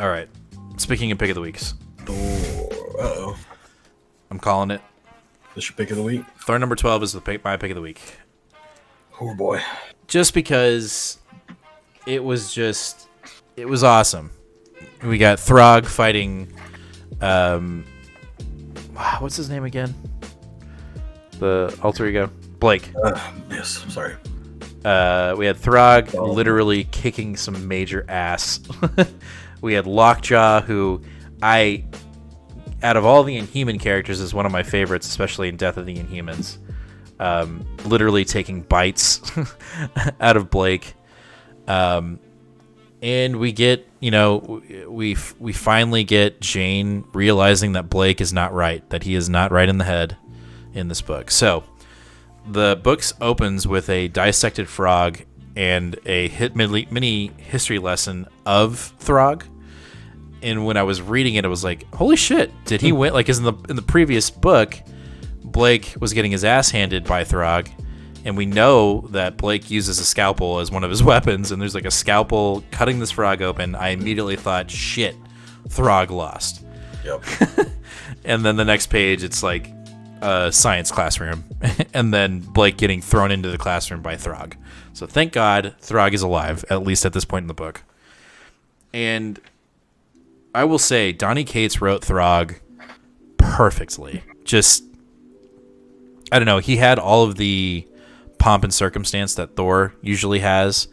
All right. Speaking of pick of the weeks, Uh-oh. I'm calling it. This your pick of the week? Thor number 12 is my pick of the week. Oh, boy. Just because it was awesome. We got Throg fighting, what's his name again? The alter ego? Blake. Yes, sorry. We had Throg literally kicking some major ass. We had Lockjaw, who out of all the Inhuman characters, is one of my favorites, especially in Death of the Inhumans. Literally taking bites out of Blake. And we get, we finally get Jane realizing that Blake is not right, that he is not right in the head in this book. So the book opens with a dissected frog and a mini history lesson of Throg. And when I was reading it, I was like, holy shit, did he win? Like, in the previous book, Blake was getting his ass handed by Throg, and we know that Blake uses a scalpel as one of his weapons, and there's like a scalpel cutting this frog open. I immediately thought, shit, Throg lost. Yep. And then the next page, it's like a science classroom, and then Blake getting thrown into the classroom by Throg. So thank God Throg is alive, at least at this point in the book. And I will say, Donny Cates wrote Throg perfectly. Just, I don't know, he had all of the pomp and circumstance that Thor usually has,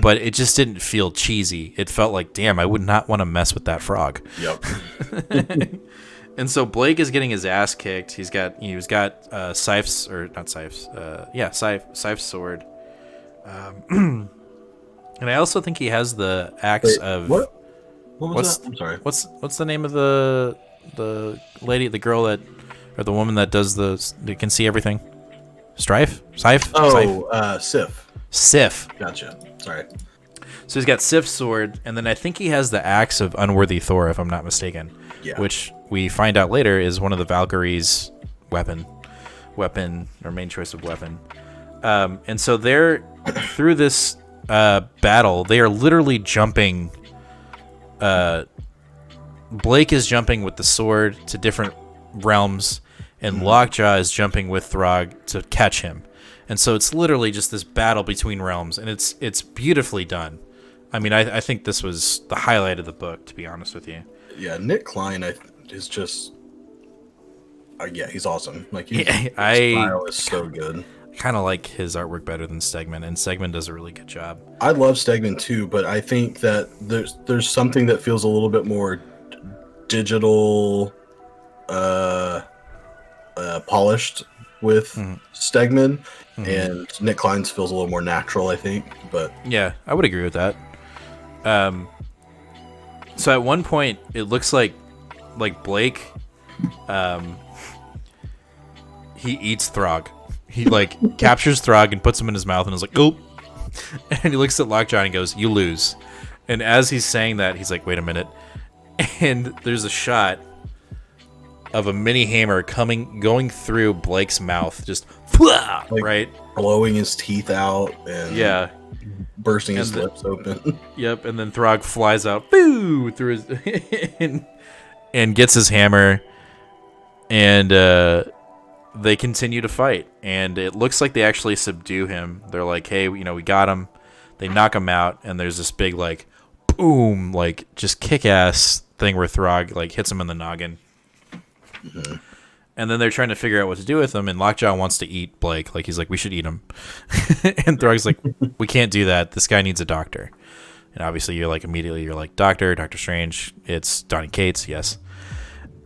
but it just didn't feel cheesy. It felt like, damn, I would not want to mess with that frog. Yep. And so Blake is getting his ass kicked. He's got Scythe's, or not Scythe's, Scythe's sword. And I also think he has the axe of... What? What was that? I'm sorry. What's the name of the lady, the girl that, or the woman that does that can see everything? Scythe? Oh, Sif. Sif. Gotcha. Sorry. So he's got Sif's sword, and then I think he has the axe of Unworthy Thor, if I'm not mistaken. Yeah. Which we find out later is one of the Valkyries' weapon, or main choice of weapon. And so they're through this battle. They are literally jumping. Blake is jumping with the sword to different realms, and Lockjaw is jumping with Throg to catch him. And so it's literally just this battle between realms, and it's beautifully done. I mean, I think this was the highlight of the book, to be honest with you. Yeah, Nick Klein is just... he's awesome. Like, his I style is so good. Kind of like his artwork better than Stegman, and Stegman does a really good job. I love Stegman too, but I think that there's something that feels a little bit more digital, polished with Stegman, and Nick Klein's feels a little more natural, I think. But yeah, I would agree with that. So at one point, it looks like Blake, he eats Throg. He captures Throg and puts him in his mouth and is like, "Oh," and he looks at Lockjaw and goes, "You lose." And as he's saying that, he's like, "Wait a minute," and there's a shot of a mini hammer going through Blake's mouth, just right, blowing his teeth out and bursting his lips open. Yep, and then Throg flies out, through his and gets his hammer, and they continue to fight, and it looks like they actually subdue him. They're like, hey, we got him. They knock him out, and there's this big, boom, just kick-ass thing where Throg, hits him in the noggin. Mm-hmm. And then they're trying to figure out what to do with him, and Lockjaw wants to eat Blake. He's like, we should eat him. And Throg's like, we can't do that. This guy needs a doctor. And obviously, you're like, Doctor Strange. It's Donny Cates, yes.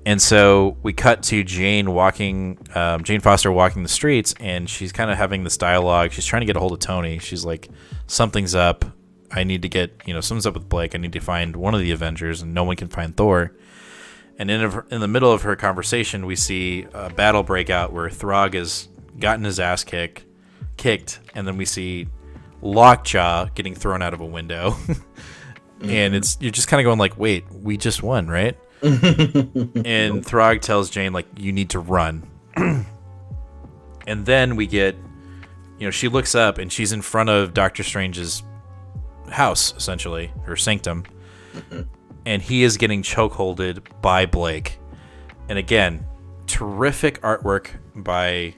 And so we cut to Jane Foster walking the streets, and she's kind of having this dialogue. She's trying to get a hold of Tony. She's like, something's up. I need to get, something's up with Blake. I need to find one of the Avengers, and no one can find Thor. And in the middle of her conversation, we see a battle break out where Throg has gotten his ass kicked, and then we see Lockjaw getting thrown out of a window. And you're just kind of going wait, we just won, right? And Throg tells Jane, you need to run. And then we get, she looks up and she's in front of Doctor Strange's house, essentially, her sanctum. and he is getting chokeholded by Blake. And again, terrific artwork by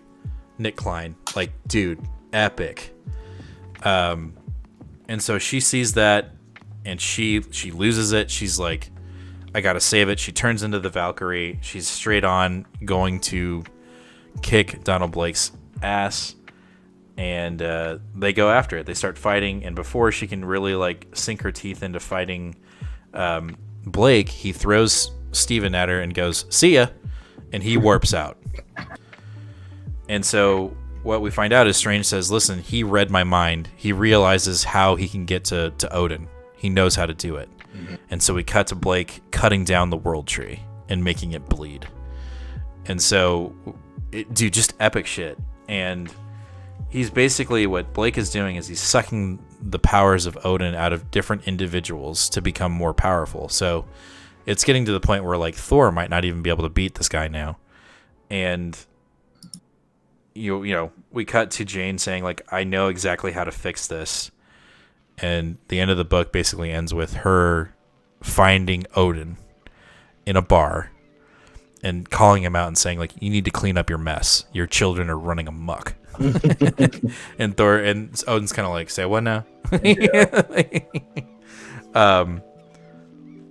Nick Klein. Like, dude, epic. And so she sees that, and she loses it. She's like, I gotta save it. She turns into the Valkyrie. She's straight on going to kick Donald Blake's ass, and they go after it. They start fighting, and before she can really like sink her teeth into fighting Blake, he throws Steven at her and goes, "See ya," and he warps out. And so what we find out is Strange says, listen, he read my mind. He realizes how he can get to Odin. He knows how to do it. Mm-hmm. And so we cut to Blake cutting down the world tree and making it bleed. And so, dude, just epic shit. And he's basically, what Blake is doing is he's sucking the powers of Odin out of different individuals to become more powerful. So it's getting to the point where like Thor might not even be able to beat this guy now. And you know, we cut to Jane saying like, I know exactly how to fix this. And the end of the book basically ends with her finding Odin in a bar and calling him out and saying like, you need to clean up your mess. Your children are running amok. And Thor and Odin's kind of like, say what now?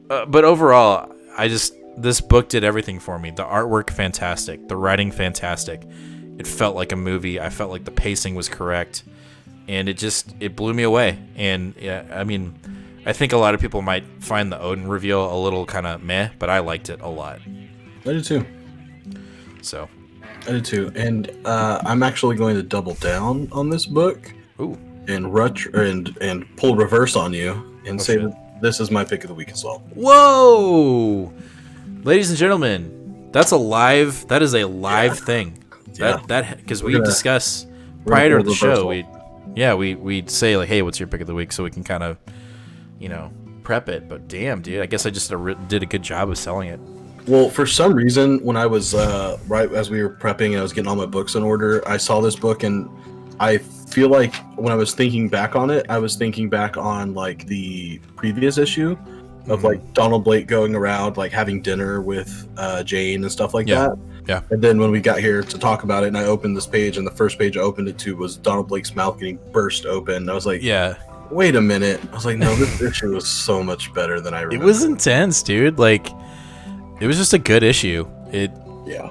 But overall, this book did everything for me. The artwork, fantastic. The writing, fantastic. It felt like a movie. I felt like the pacing was correct, and it blew me away. And yeah, I mean, I think a lot of people might find the Odin reveal a little kind of meh, but I liked it a lot. I did too. So, I did too, and I'm actually going to double down on this book. Ooh. And pull reverse on you and say that this is my pick of the week as well. Whoa, ladies and gentlemen, that is a live thing. That because we discuss prior to the show, we'd say like, hey, what's your pick of the week, so we can kind of, prep it. But damn, dude, I guess I just did a good job of selling it. Well, for some reason, when I was right as we were prepping and I was getting all my books in order, I saw this book, and I feel like when I was thinking back on it, I was thinking back on like the previous issue of like Donald Blake going around like having dinner with Jane and stuff like that. Yeah. And then when we got here to talk about it, and I opened this page, and the first page I opened it to was Donald Blake's mouth getting burst open. I was like, yeah. Wait a minute. I was like, no, this issue was so much better than I remember. It was intense, dude. Like, it was just a good issue. Yeah.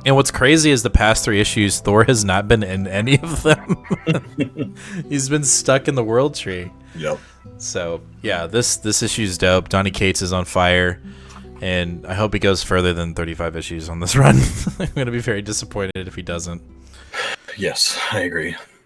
And what's crazy is the past 3 issues, Thor has not been in any of them. He's been stuck in the world tree. Yep. So, yeah, this issue's dope. Donny Cates is on fire. And I hope he goes further than 35 issues on this run. I'm going to be very disappointed if he doesn't. Yes, I agree.